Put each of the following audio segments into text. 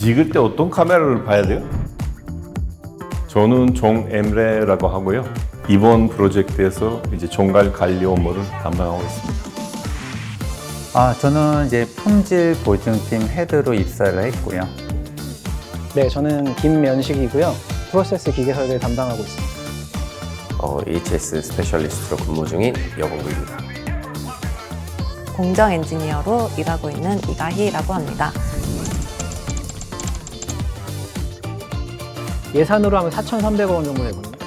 찍을 때 어떤 카메라를 봐야 돼요? 저는 정엠레라고 하고요. 이번 프로젝트에서 이제 종갈 관리 업무를 담당하고 있습니다. 저는 이제 품질 보증팀 헤드로 입사를 했고요. 네, 저는 김면식이고요. 프로세스 기계 설계 담당하고 있습니다. HS 스페셜리스트로 근무 중인 여봉구입니다. 공정 엔지니어로 일하고 있는 이가희라고 합니다. 예산으로 하면 4,300원 정도 되거든요.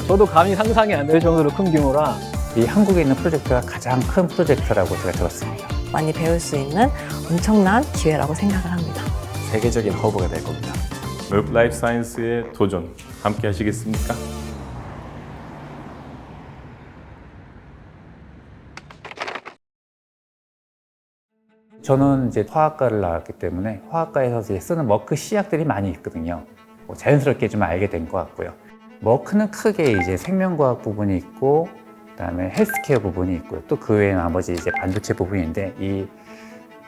저도 감히 상상이 안 될 정도로 큰 규모라 이 한국에 있는 프로젝트가 가장 큰 프로젝트라고 제가 들었습니다. 많이 배울 수 있는 엄청난 기회라고 생각을 합니다. 세계적인 허브가 될 겁니다. 웹 라이프 사이언스의 도전 함께 하시겠습니까? 저는 이제 화학과를 나왔기 때문에 화학과에서 이제 쓰는 머크 시약들이 많이 있거든요. 자연스럽게 좀 알게 된 것 같고요. 머크는 크게 이제 생명과학 부분이 있고, 그다음에 헬스케어 부분이 있고요. 또 그 외에 나머지 이제 반도체 부분인데, 이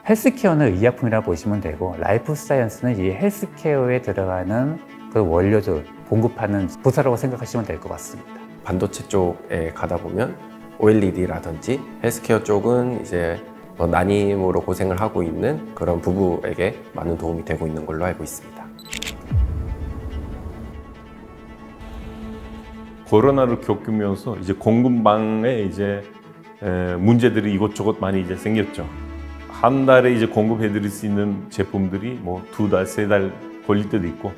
헬스케어는 의약품이라고 보시면 되고, 라이프 사이언스는 이 헬스케어에 들어가는 그 원료들 공급하는 부서라고 생각하시면 될 것 같습니다. 반도체 쪽에 가다 보면 OLED라든지 헬스케어 쪽은 이제 난임으로 고생을 하고 있는 그런 부부에게 많은 도움이 되고 있는 걸로 알고 있습니다. 코로나를 겪으면서 이제 공급망에 이제 문제들이 이것저것 많이 이제 생겼죠. 한 달에 이제 공급해드릴 수 있는 제품들이 뭐 2달, 3달 걸릴 때도 있고,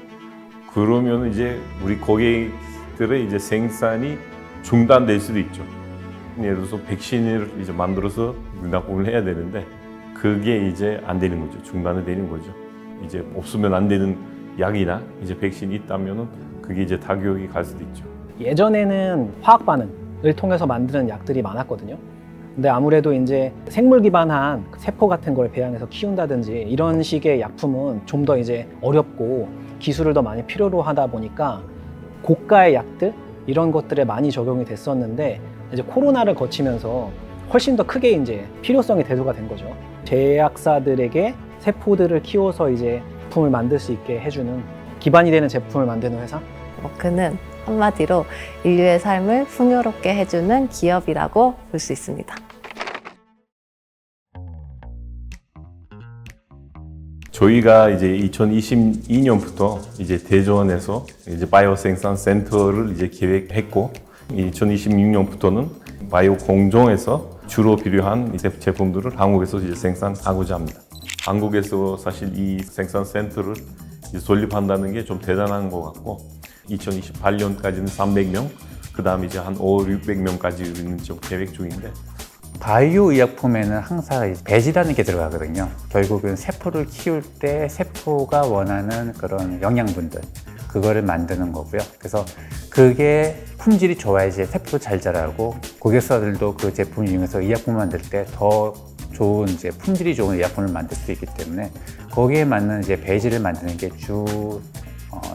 그러면 이제 우리 고객들의 이제 생산이 중단될 수도 있죠. 예를 들어서 백신을 이제 만들어서 납품을 해야 되는데 그게 이제 안 되는 거죠. 중단이 되는 거죠. 이제 없으면 안 되는 약이나 이제 백신이 있다면은 그게 이제 타격이 갈 수도 있죠. 예전에는 화학 반응을 통해서 만드는 약들이 많았거든요. 근데 아무래도 이제 생물 기반한 세포 같은 걸 배양해서 키운다든지 이런 식의 약품은 좀 더 이제 어렵고 기술을 더 많이 필요로 하다 보니까 고가의 약들 이런 것들에 많이 적용이 됐었는데, 이제 코로나를 거치면서 훨씬 더 크게 이제 필요성이 대두가 된 거죠. 제약사들에게 세포들을 키워서 이제 제품을 만들 수 있게 해주는 기반이 되는 제품을 만드는 회사. 머크는 한마디로 인류의 삶을 풍요롭게 해주는 기업이라고 볼 수 있습니다. 저희가 이제 2022년부터 이제 대전에서 이제 바이오 생산 센터를 이제 계획했고, 2026년부터는 바이오 공정에서 주로 필요한 이제 제품들을 한국에서 이제 생산하고자 합니다. 한국에서 사실 이 생산 센터를 이제 설립한다는 게 좀 대단한 것 같고, 2028년까지는 300명, 그 다음에 이제 한 500~600명까지 우리는 좀 계획 중인데, 바이오 의약품에는 항상 배지라는 게 들어가거든요. 결국은 세포를 키울 때 세포가 원하는 그런 영양분들, 그거를 만드는 거고요. 그래서 그게 품질이 좋아야지 세포도 잘 자라고, 고객사들도 그 제품을 이용해서 의약품을 만들 때 더 좋은 이제 품질이 좋은 의약품을 만들 수 있기 때문에 거기에 맞는 이제 배지를 만드는 게 주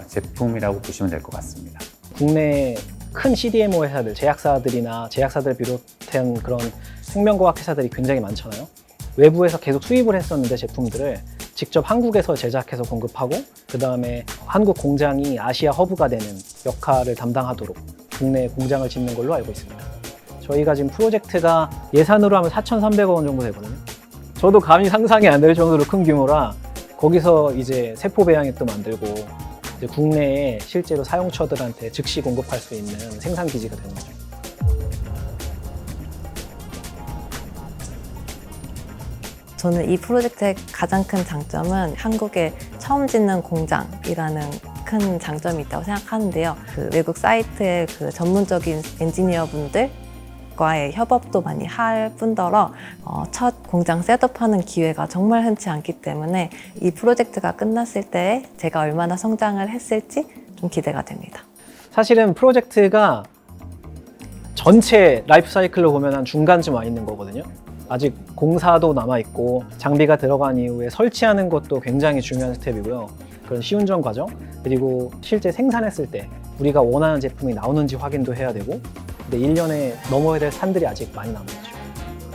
제품이라고 보시면 될 것 같습니다. 국내 큰 CDMO 회사들, 제약사들이나 제약사들 비롯한 그런 생명과학 회사들이 굉장히 많잖아요. 외부에서 계속 수입을 했었는데 제품들을 직접 한국에서 제작해서 공급하고, 그 다음에 한국 공장이 아시아 허브가 되는 역할을 담당하도록 국내에 공장을 짓는 걸로 알고 있습니다. 저희가 지금 프로젝트가 예산으로 하면 4,300원 정도 되거든요. 저도 감히 상상이 안 될 정도로 큰 규모라 거기서 이제 세포 배양액도 만들고 이제 국내에 실제로 사용처들한테 즉시 공급할 수 있는 생산 기지가 되는 거죠. 저는 이 프로젝트의 가장 큰 장점은 한국에 처음 짓는 공장이라는 큰 장점이 있다고 생각하는데요. 그 외국 사이트의 그 전문적인 엔지니어분들과의 협업도 많이 할 뿐더러 첫 공장 셋업하는 기회가 정말 흔치 않기 때문에 이 프로젝트가 끝났을 때 제가 얼마나 성장을 했을지 좀 기대가 됩니다. 사실은 프로젝트가 전체 라이프 사이클로 보면 한 중간쯤 와 있는 거거든요. 아직 공사도 남아있고 장비가 들어간 이후에 설치하는 것도 굉장히 중요한 스텝이고요. 그런 시운전 과정, 그리고 실제 생산했을 때 우리가 원하는 제품이 나오는지 확인도 해야 되고, 근데 1년에 넘어야 될 산들이 아직 많이 남아있죠.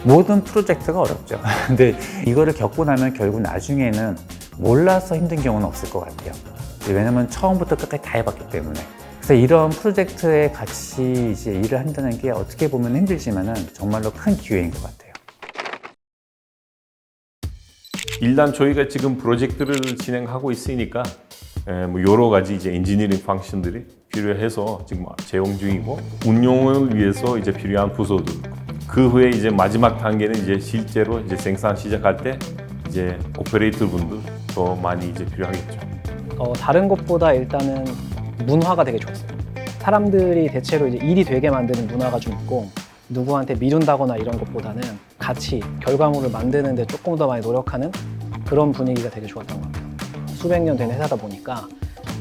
모든 프로젝트가 어렵죠. 근데 이거를 겪고 나면 결국 나중에는 몰라서 힘든 경우는 없을 것 같아요. 왜냐면 처음부터 끝까지 다 해봤기 때문에. 그래서 이런 프로젝트에 같이 이제 일을 한다는 게 어떻게 보면 힘들지만은 정말로 큰 기회인 것 같아요. 일단 저희가 지금 프로젝트를 진행하고 있으니까 뭐 여러 가지 이제 엔지니어링 펑션들이 필요해서 지금 채용 중이고 운용을 위해서 이제 필요한 부서들 그 후에 이제 마지막 단계는 이제 실제로 이제 생산 시작할 때 이제 오퍼레이터 분들 더 많이 이제 필요하겠죠. 다른 것보다 일단은 문화가 되게 좋았어요. 사람들이 대체로 이제 일이 되게 만드는 문화가 좀 있고 누구한테 미룬다거나 이런 것보다는 같이 결과물을 만드는데 조금 더 많이 노력하는 그런 분위기가 되게 좋았던 것 같아요. 수백 년 된 회사다 보니까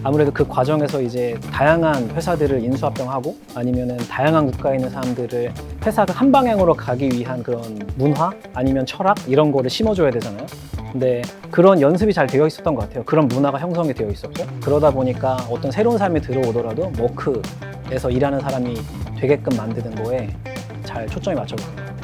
아무래도 그 과정에서 이제 다양한 회사들을 인수합병하고 아니면은 다양한 국가에 있는 사람들을 회사가 한 방향으로 가기 위한 그런 문화 아니면 철학 이런 거를 심어줘야 되잖아요. 근데 그런 연습이 잘 되어 있었던 것 같아요. 그런 문화가 형성이 되어 있었고 그러다 보니까 어떤 새로운 사람이 들어오더라도 워크에서 일하는 사람이 되게끔 만드는 거에 잘 초점이 맞춰졌던 것 같아요.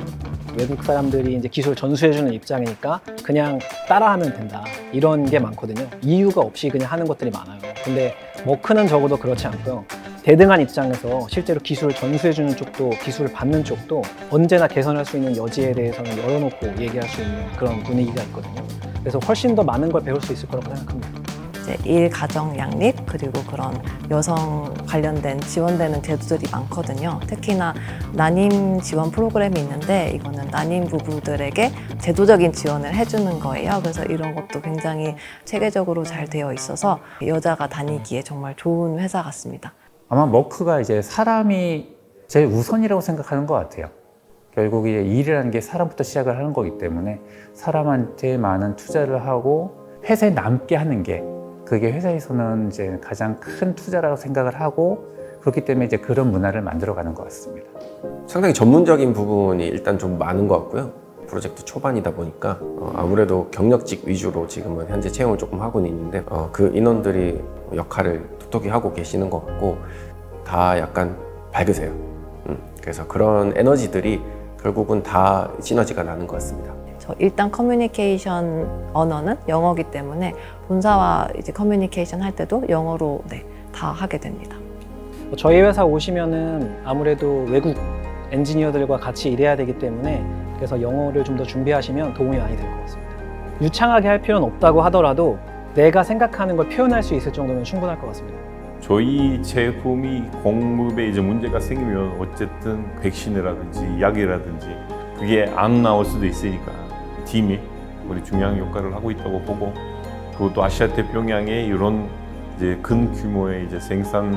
외국 사람들이 이제 기술을 전수해주는 입장이니까 그냥 따라하면 된다 이런 게 많거든요. 이유가 없이 그냥 하는 것들이 많아요. 근데 워크는 적어도 그렇지 않고요. 대등한 입장에서 실제로 기술을 전수해주는 쪽도 기술을 받는 쪽도 언제나 개선할 수 있는 여지에 대해서는 열어놓고 얘기할 수 있는 그런 분위기가 있거든요. 그래서 훨씬 더 많은 걸 배울 수 있을 거라고 생각합니다. 이제 일, 가정, 양립 그리고 그런 여성 관련된 지원되는 제도들이 많거든요. 특히나 난임 지원 프로그램이 있는데 이거는 난임 부부들에게 제도적인 지원을 해주는 거예요. 그래서 이런 것도 굉장히 체계적으로 잘 되어 있어서 여자가 다니기에 정말 좋은 회사 같습니다. 아마 머크가 이제 사람이 제일 우선이라고 생각하는 것 같아요. 결국 이제 일이라는 게 사람부터 시작을 하는 거기 때문에 사람한테 많은 투자를 하고 회사에 남게 하는 게 그게 회사에서는 이제 가장 큰 투자라고 생각을 하고 그렇기 때문에 이제 그런 문화를 만들어가는 것 같습니다. 상당히 전문적인 부분이 일단 좀 많은 것 같고요. 프로젝트 초반이다 보니까 아무래도 경력직 위주로 지금은 현재 채용을 조금 하고는 있는데 그 인원들이 역할을 톡톡히 하고 계시는 것 같고 다 약간 밝으세요. 그래서 그런 에너지들이 결국은 다 시너지가 나는 것 같습니다. 일단 커뮤니케이션 언어는 영어기 때문에 본사와 이제 커뮤니케이션 할 때도 영어로 다 하게 됩니다. 저희 회사 오시면은 아무래도 외국 엔지니어들과 같이 일해야 되기 때문에 그래서 영어를 좀 더 준비하시면 도움이 많이 될 것 같습니다. 유창하게 할 필요는 없다고 하더라도 내가 생각하는 걸 표현할 수 있을 정도면 충분할 것 같습니다. 저희 제품이 공급에 이제 문제가 생기면 어쨌든 백신이라든지 약이라든지 그게 안 나올 수도 있으니까 팀이 우리 중요한 역할을 하고 있다고 보고 그것도 아시아 태평양에 이런 이제 큰 규모의 이제 생산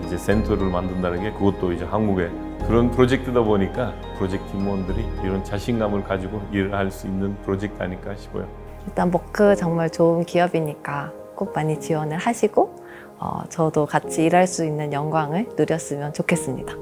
이제 센터를 만든다는 게 그것도 이제 한국의 그런 프로젝트다 보니까 프로젝트 팀원들이 이런 자신감을 가지고 일을 할 수 있는 프로젝트 아닐까 싶어요. 일단 머크 정말 좋은 기업이니까 꼭 많이 지원을 하시고 저도 같이 일할 수 있는 영광을 누렸으면 좋겠습니다.